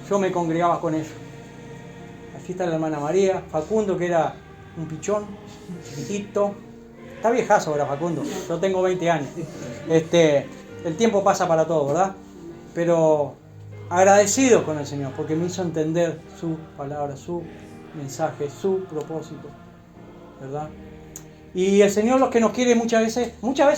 yo me congregaba con ellos. Aquí está la hermana María, Facundo, que era un pichón, chiquitito. Está viejazo ahora Facundo, yo tengo 20 años. El tiempo pasa para todo, ¿verdad? Pero agradecido con el Señor, porque me hizo entender su palabra, su mensaje, su propósito, ¿verdad? Y el Señor lo que nos quiere muchas veces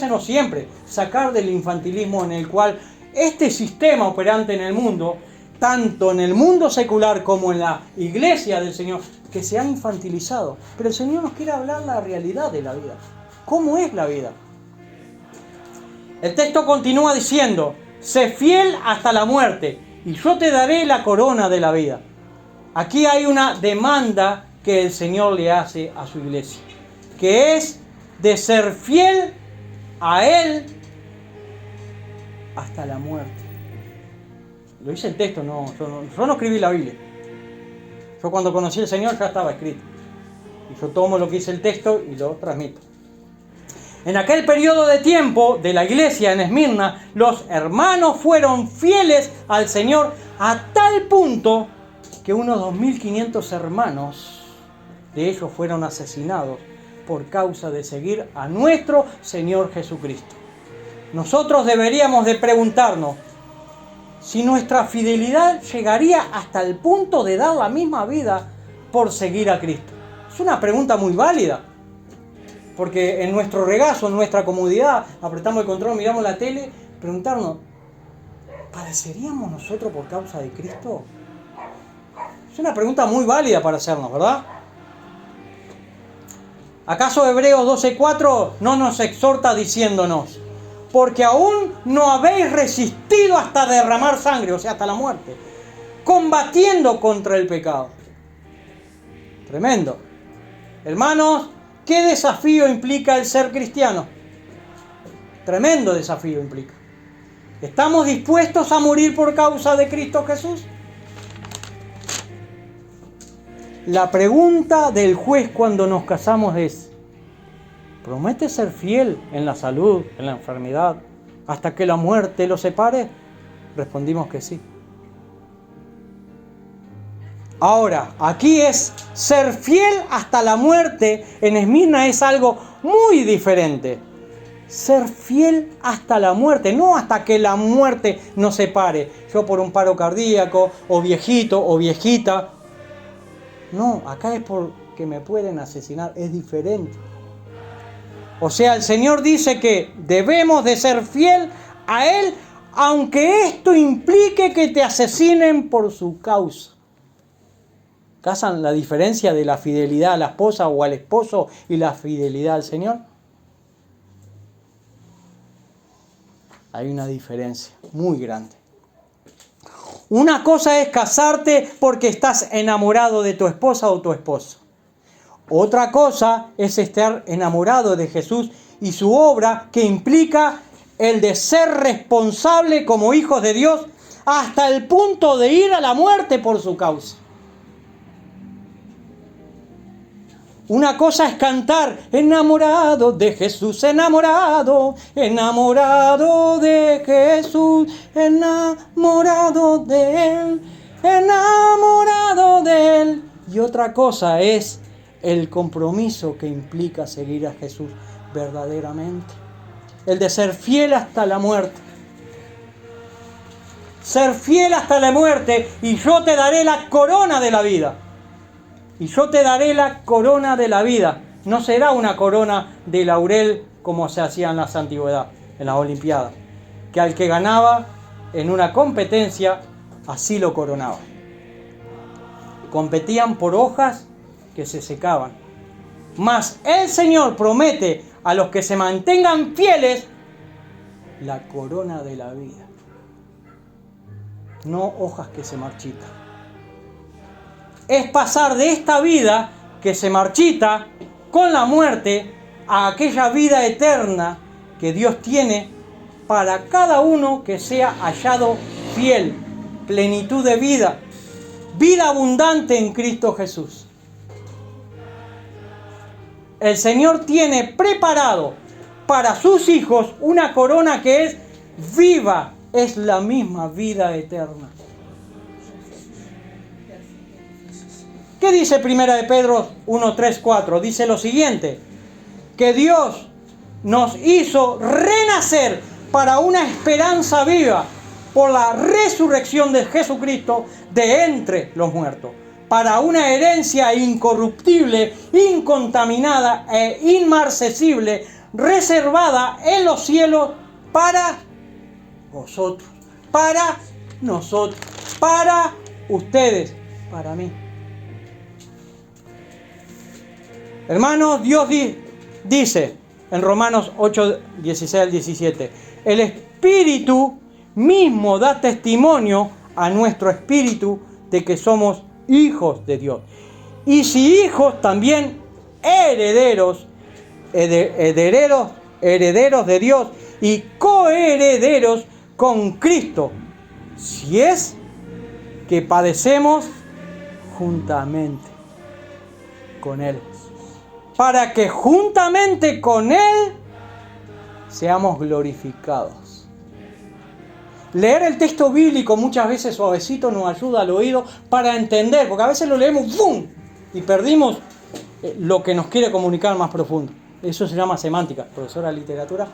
no siempre, sacar del infantilismo en el cual este sistema operante en el mundo, tanto en el mundo secular como en la iglesia del Señor, que se han infantilizado. Pero el Señor nos quiere hablar la realidad de la vida. ¿Cómo es la vida? El texto continúa diciendo: sé fiel hasta la muerte y yo te daré la corona de la vida. Aquí hay una demanda que el Señor le hace a su iglesia, que es de ser fiel a Él hasta la muerte. Lo dice el texto, yo no escribí la Biblia. Yo cuando conocí al Señor ya estaba escrito. Y yo tomo lo que dice el texto y lo transmito. En aquel periodo de tiempo de la iglesia en Esmirna, los hermanos fueron fieles al Señor a tal punto que unos 2.500 hermanos de ellos fueron asesinados por causa de seguir a nuestro Señor Jesucristo. Nosotros deberíamos de preguntarnos si nuestra fidelidad llegaría hasta el punto de dar la misma vida por seguir a Cristo. Es una pregunta muy válida, porque en nuestro regazo, en nuestra comodidad, apretamos el control, miramos la tele, preguntarnos: ¿padeceríamos nosotros por causa de Cristo? Es una pregunta muy válida para hacernos, ¿verdad? ¿Acaso Hebreos 12:4 no nos exhorta diciéndonos: porque aún no habéis resistido hasta derramar sangre, o sea, hasta la muerte, combatiendo contra el pecado? Tremendo. Hermanos, ¿qué desafío implica el ser cristiano? Tremendo desafío implica. ¿Estamos dispuestos a morir por causa de Cristo Jesús? La pregunta del juez cuando nos casamos es: ¿promete ser fiel en la salud, en la enfermedad, hasta que la muerte lo separe? Respondimos que sí. Ahora, aquí es ser fiel hasta la muerte. En Esmirna es algo muy diferente. Ser fiel hasta la muerte, no hasta que la muerte nos separe. Yo por un paro cardíaco, o viejito, o viejita. No, acá es porque me pueden asesinar, es diferente. O sea, el Señor dice que debemos de ser fiel a Él, aunque esto implique que te asesinen por su causa. ¿Casan la diferencia de la fidelidad a la esposa o al esposo y la fidelidad al Señor? Hay una diferencia muy grande. Una cosa es casarte porque estás enamorado de tu esposa o tu esposo. Otra cosa es estar enamorado de Jesús y su obra, que implica el de ser responsable como hijos de Dios hasta el punto de ir a la muerte por su causa. Una cosa es cantar, enamorado de Jesús, enamorado, enamorado de Jesús, enamorado de Él, enamorado de Él. Y otra cosa es el compromiso que implica seguir a Jesús verdaderamente. El de ser fiel hasta la muerte. Ser fiel hasta la muerte, y yo te daré la corona de la vida. Y yo te daré la corona de la vida. No será una corona de laurel como se hacía en la antigüedad, en las Olimpiadas. Que al que ganaba en una competencia, así lo coronaba. Competían por hojas que se secaban. Mas el Señor promete a los que se mantengan fieles la corona de la vida. No hojas que se marchitan. Es pasar de esta vida que se marchita con la muerte a aquella vida eterna que Dios tiene para cada uno que sea hallado fiel, plenitud de vida, vida abundante en Cristo Jesús. El Señor tiene preparado para sus hijos una corona que es viva, es la misma vida eterna. ¿Qué dice 1 de Pedro 1, 3, 4? Dice lo siguiente: que Dios nos hizo renacer para una esperanza viva por la resurrección de Jesucristo de entre los muertos, para una herencia incorruptible, incontaminada e inmarcesible, reservada en los cielos para vosotros, para nosotros, para ustedes, para mí. Hermanos, Dios dice en Romanos 8, 16 al 17, el Espíritu mismo da testimonio a nuestro espíritu de que somos hijos de Dios. Y si hijos, también herederos, herederos de Dios y coherederos con Cristo, si es que padecemos juntamente con Él, para que juntamente con Él seamos glorificados. Leer el texto bíblico muchas veces suavecito nos ayuda al oído para entender, porque a veces lo leemos ¡bum! Y perdimos lo que nos quiere comunicar más profundo. Eso se llama semántica, profesora de literatura.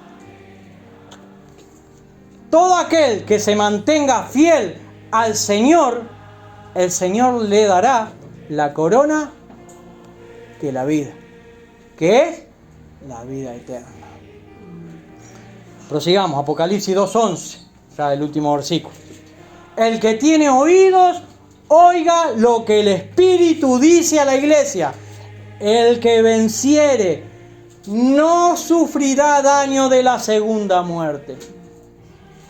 Todo aquel que se mantenga fiel al Señor, el Señor le dará la corona de la vida, que es la vida eterna. Prosigamos, Apocalipsis 2:11, ya el último versículo. El que tiene oídos, oiga lo que el Espíritu dice a la iglesia. El que venciere no sufrirá daño de la segunda muerte.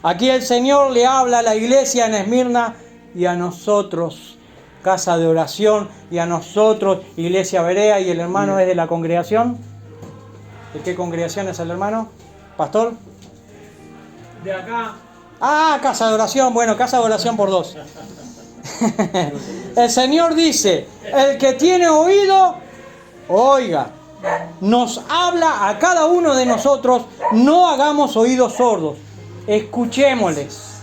Aquí el Señor le habla a la iglesia en Esmirna y a nosotros, casa de oración, y a nosotros, iglesia Berea. ¿Y el hermano es de la congregación? ¿De qué congregación es el hermano? ¿Pastor? De acá. Ah, casa de oración. Bueno, casa de oración por dos. El Señor dice, el que tiene oído, oiga. Nos habla a cada uno de nosotros, no hagamos oídos sordos. Escuchémosles.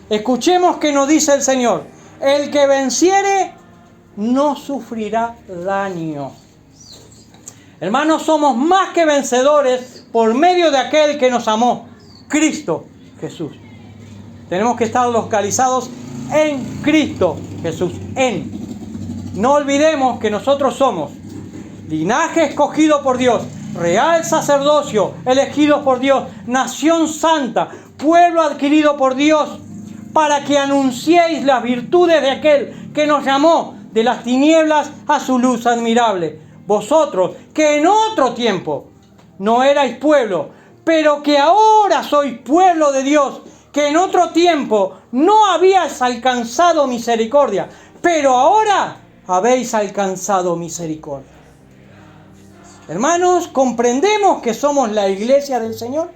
Escuchemos qué nos dice el Señor. El que venciere no sufrirá daño. Hermanos, somos más que vencedores por medio de aquel que nos amó, Cristo Jesús. Tenemos que estar localizados en Cristo Jesús. No olvidemos que nosotros somos linaje escogido por Dios, real sacerdocio elegido por Dios, nación santa, pueblo adquirido por Dios, para que anunciéis las virtudes de aquel que nos llamó de las tinieblas a su luz admirable. Vosotros, que en otro tiempo no erais pueblo, pero que ahora sois pueblo de Dios, que en otro tiempo no habíais alcanzado misericordia, pero ahora habéis alcanzado misericordia. Hermanos, ¿comprendemos que somos la iglesia del Señor?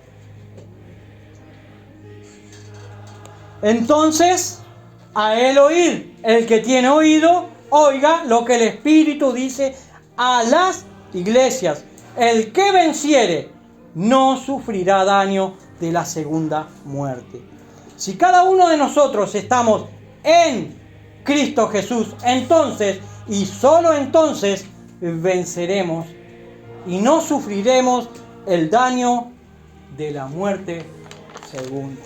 Entonces, a él oír, el que tiene oído, oiga lo que el Espíritu dice a las iglesias. El que venciere no sufrirá daño de la segunda muerte. Si cada uno de nosotros estamos en Cristo Jesús, entonces y solo entonces venceremos y no sufriremos el daño de la muerte segunda.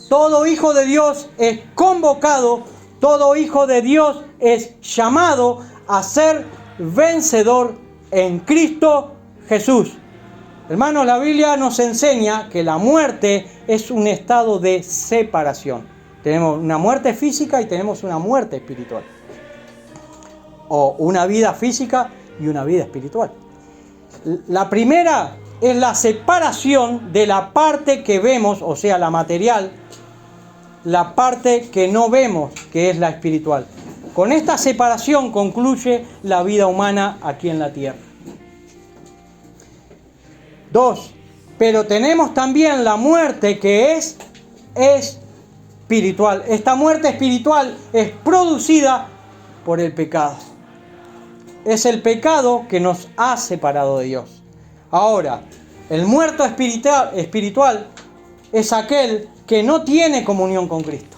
Todo hijo de Dios es convocado, todo hijo de Dios es llamado a ser vencedor en Cristo Jesús. Hermanos, la Biblia nos enseña que la muerte es un estado de separación. Tenemos una muerte física y tenemos una muerte espiritual. O una vida física y una vida espiritual. La primera es la separación de la parte que vemos, o sea, la material, la parte que no vemos, que es la espiritual. Con esta separación concluye la vida humana aquí en la tierra. 2. Pero tenemos también la muerte que es espiritual. Esta muerte espiritual es producida por el pecado. Es el pecado que nos ha separado de Dios. Ahora, el muerto espiritual es aquel que no tiene comunión con Cristo.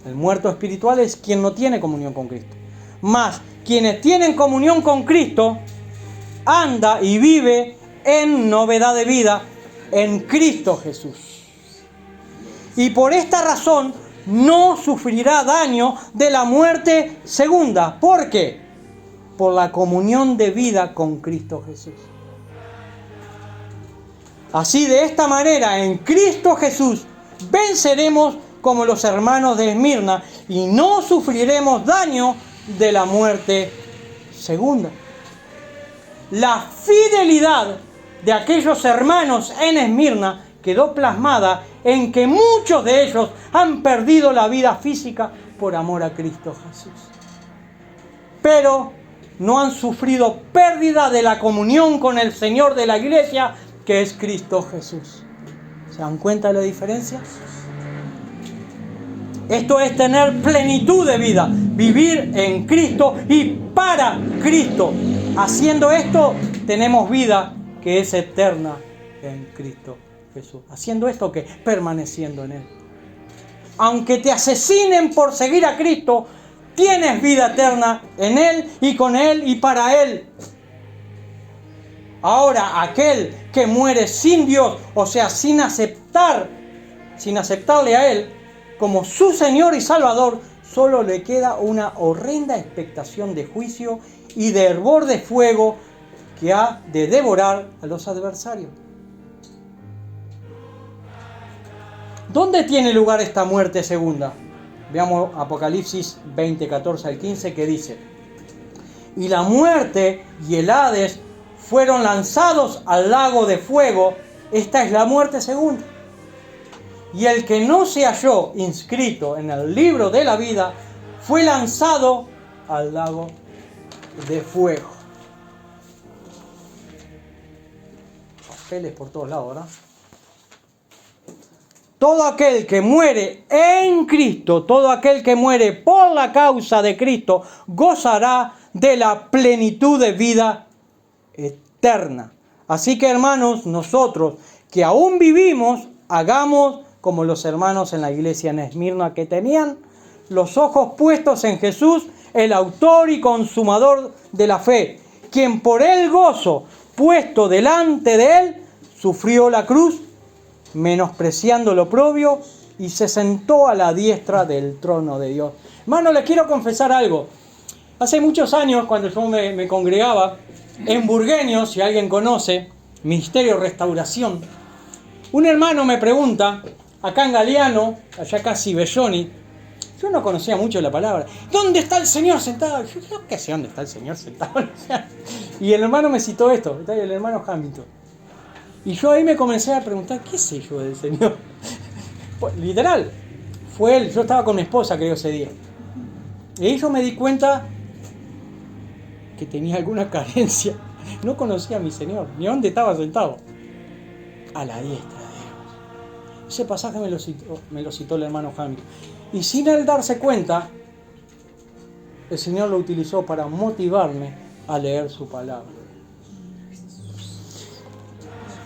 El muerto espiritual es quien no tiene comunión con Cristo. Mas quienes tienen comunión con Cristo anda y vive en novedad de vida en Cristo Jesús. Y por esta razón no sufrirá daño de la muerte segunda. ¿Por qué? Por la comunión de vida con Cristo Jesús. Así, de esta manera, en Cristo Jesús venceremos como los hermanos de Esmirna y no sufriremos daño de la muerte segunda. La fidelidad de aquellos hermanos en Esmirna quedó plasmada en que muchos de ellos han perdido la vida física por amor a Cristo Jesús. Pero no han sufrido pérdida de la comunión con el Señor de la iglesia, que es Cristo Jesús. ¿Se dan cuenta de la diferencia? Esto es tener plenitud de vida, vivir en Cristo y para Cristo. Haciendo esto, tenemos vida que es eterna en Cristo Jesús. Haciendo esto, que permaneciendo en Él. Aunque te asesinen por seguir a Cristo, tienes vida eterna en Él y con Él y para Él. Ahora, aquel que muere sin Dios, o sea, sin aceptarle a Él como su Señor y Salvador, solo le queda una horrenda expectación de juicio y de hervor de fuego que ha de devorar a los adversarios. ¿Dónde tiene lugar esta muerte segunda? Veamos Apocalipsis 20, 14 al 15, que dice: y la muerte y el Hades fueron lanzados al lago de fuego. Esta es la muerte segunda. Y el que no se halló inscrito en el libro de la vida fue lanzado al lago de fuego. Papeles por todos lados, ¿verdad? Todo aquel que muere en Cristo, todo aquel que muere por la causa de Cristo, gozará de la plenitud de vida eterna. Así que, hermanos, nosotros que aún vivimos, hagamos como los hermanos en la iglesia en Esmirna, que tenían los ojos puestos en Jesús, el autor y consumador de la fe, quien por el gozo puesto delante de él, sufrió la cruz, menospreciando lo oprobio, y se sentó a la diestra del trono de Dios. Hermano, les quiero confesar algo. Hace muchos años, cuando yo me congregaba en Burgueño, si alguien conoce, Ministerio Restauración, un hermano me pregunta, acá en Galeano, allá casi Belloni, yo no conocía mucho la palabra, ¿dónde está el Señor sentado? Yo qué sé dónde está el Señor sentado. Y el hermano me citó esto, el hermano Hamilton. Y yo ahí me comencé a preguntar, ¿qué sé yo del Señor? Pues, literal, fue él, yo estaba con mi esposa creo ese día. Y ahí yo me di cuenta que tenía alguna carencia. No conocía a mi Señor, ni a dónde estaba sentado. A la diestra de Dios. Ese pasaje me lo citó el hermano Hamilton. Y sin él darse cuenta, el Señor lo utilizó para motivarme a leer su palabra.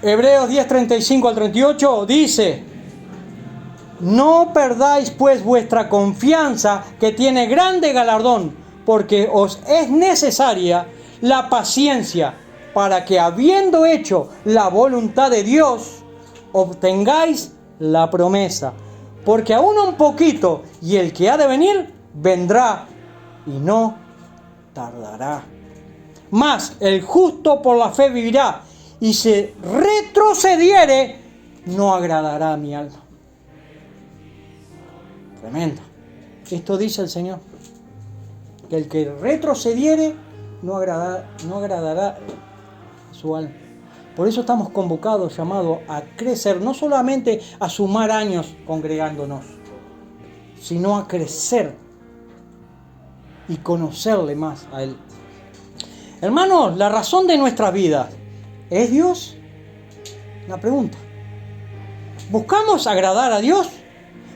Hebreos 10:35 al 38 dice: no perdáis pues vuestra confianza, que tiene grande galardón, porque os es necesaria la paciencia, para que habiendo hecho la voluntad de Dios, obtengáis la promesa. Porque aún un poquito, y el que ha de venir, vendrá, y no tardará. Mas el justo por la fe vivirá, y si retrocediere, no agradará a mi alma. Tremendo. Esto dice el Señor, que el que retrocediere no agradará a su alma. Por eso estamos convocados, llamados a crecer, no solamente a sumar años congregándonos, sino a crecer y conocerle más a Él. Hermanos, la razón de nuestra vida ¿es Dios? Una pregunta. ¿Buscamos agradar a Dios?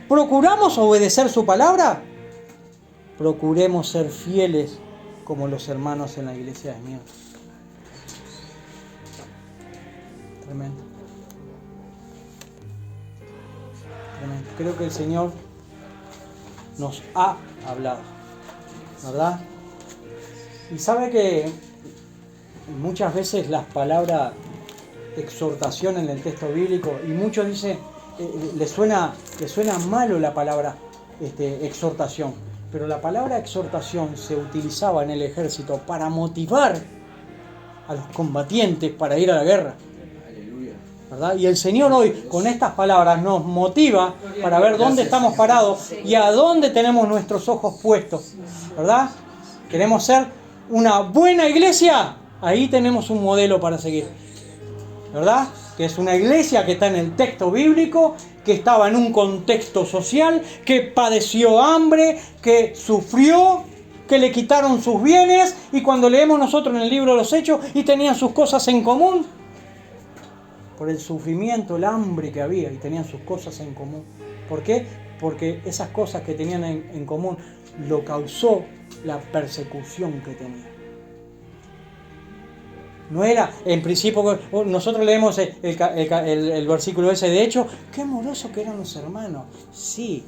¿Procuramos obedecer su palabra? Procuremos ser fieles como los hermanos en la iglesia de Esmirna. Tremendo. Tremendo. Creo que el Señor nos ha hablado, ¿verdad? Y sabe que muchas veces las palabras exhortación en el texto bíblico, y muchos dicen, le suena malo la palabra exhortación, pero la palabra exhortación se utilizaba en el ejército para motivar a los combatientes para ir a la guerra, ¿verdad? Y el Señor hoy con estas palabras nos motiva para ver dónde estamos parados y a dónde tenemos nuestros ojos puestos, ¿verdad? ¿Queremos ser una buena iglesia? Ahí tenemos un modelo para seguir, ¿verdad? Que es una iglesia que está en el texto bíblico, que estaba en un contexto social, que padeció hambre, que sufrió, que le quitaron sus bienes, y cuando leemos nosotros en el libro de los Hechos, y tenían sus cosas en común, por el sufrimiento, el hambre que había, y tenían sus cosas en común. ¿Por qué? Porque esas cosas que tenían en común lo causó la persecución que tenían. No era, en principio, nosotros leemos el versículo ese, de hecho, qué amorosos que eran los hermanos. Sí,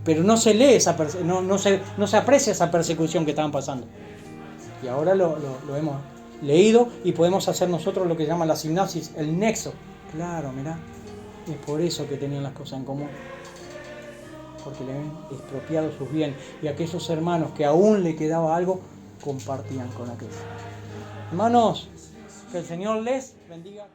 pero no se lee no se aprecia esa persecución que estaban pasando. Y ahora lo hemos leído y podemos hacer nosotros lo que llaman la sinapsis, el nexo. Claro, mirá, es por eso que tenían las cosas en común. Porque le habían expropiado sus bienes. Y aquellos hermanos que aún le quedaba algo, compartían con aquellos. Hermanos, que el Señor les bendiga.